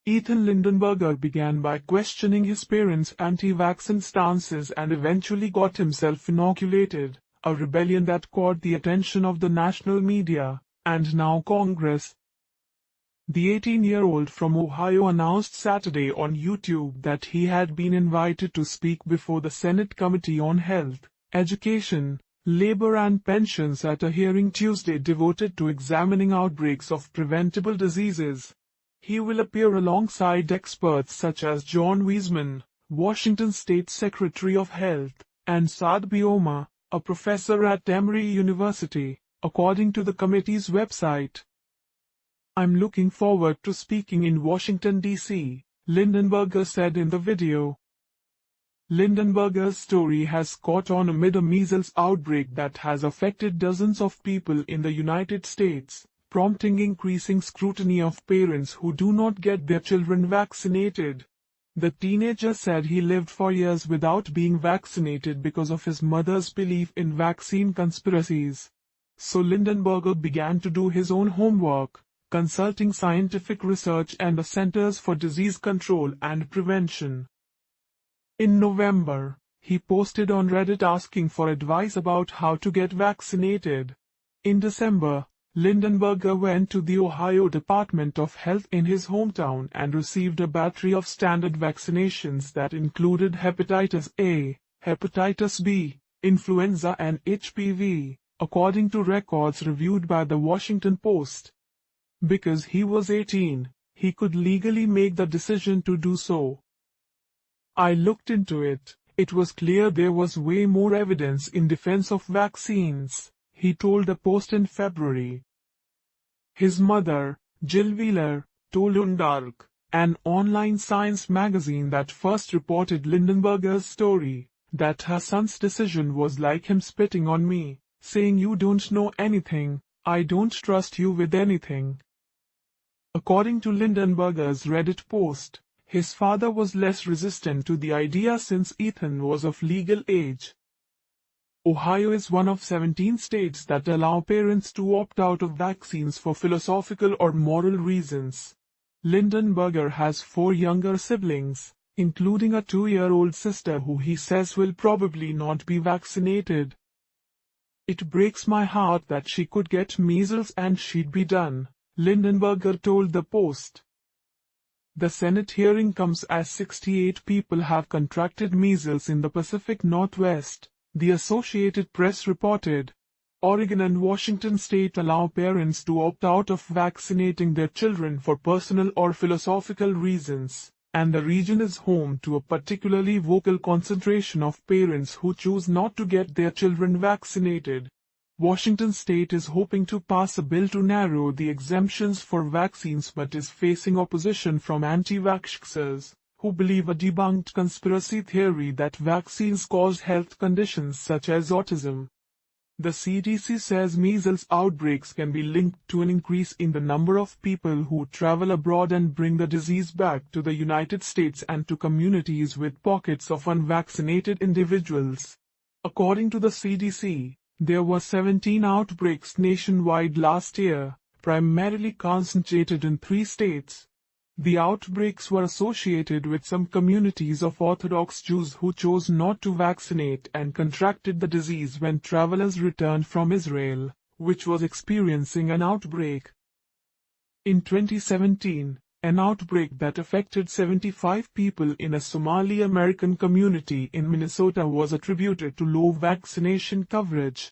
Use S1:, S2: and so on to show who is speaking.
S1: Ethan Lindenberger began by questioning his parents' anti-vaccine stances and eventually got himself inoculated, a rebellion that caught the attention of the national media, and now Congress. The 18-year-old from Ohio announced Saturday on YouTube that he had been invited to speak before the Senate Committee on Health, Education, Labor and Pensions at a hearing Tuesday devoted to examining outbreaks of preventable diseases. He will appear alongside experts such as John Weisman, Washington State Secretary of Health, and Saad Bioma, a professor at Emory University, according to the committee's website. "I'm looking forward to speaking in Washington, D.C., Lindenberger said in the video. Lindenberger's story has caught on amid a measles outbreak that has affected dozens of people in the United States, prompting increasing scrutiny of parents who do not get their children vaccinated. The teenager said he lived for years without being vaccinated because of his mother's belief in vaccine conspiracies. So Lindenberger began to do his own homework, consulting scientific research and the Centers for Disease Control and Prevention. In November, he posted on Reddit asking for advice about how to get vaccinated. In December, Lindenberger went to the Ohio Department of Health in his hometown and received a battery of standard vaccinations that included hepatitis A, hepatitis B, influenza and HPV, according to records reviewed by the Washington Post. Because he was 18, he could legally make the decision to do so. "I looked into it. It was clear there was way more evidence in defense of vaccines," he told the Post in February. His mother, Jill Wheeler, told Undark, an online science magazine that first reported Lindenberger's story, that her son's decision was like him spitting on me, saying "You don't know anything, I don't trust you with anything." According to Lindenberger's Reddit post, his father was less resistant to the idea since Ethan was of legal age. Ohio is one of 17 states that allow parents to opt out of vaccines for philosophical or moral reasons. Lindenberger has 4 younger siblings, including a 2-year-old sister who he says will probably not be vaccinated. "It breaks my heart that she could get measles and she'd be done," Lindenberger told the Post. The Senate hearing comes as 68 people have contracted measles in the Pacific Northwest, the Associated Press reported. Oregon and Washington state allow parents to opt out of vaccinating their children for personal or philosophical reasons, and the region is home to a particularly vocal concentration of parents who choose not to get their children vaccinated. Washington state is hoping to pass a bill to narrow the exemptions for vaccines but is facing opposition from anti-vaxxers, who believe a debunked conspiracy theory that vaccines cause health conditions such as autism. The CDC says measles outbreaks can be linked to an increase in the number of people who travel abroad and bring the disease back to the United States and to communities with pockets of unvaccinated individuals. According to the CDC, there were 17 outbreaks nationwide last year, primarily concentrated in 3 states. The outbreaks were associated with some communities of Orthodox Jews who chose not to vaccinate and contracted the disease when travelers returned from Israel, which was experiencing an outbreak. In 2017, an outbreak that affected 75 people in a Somali American community in Minnesota was attributed to low vaccination coverage.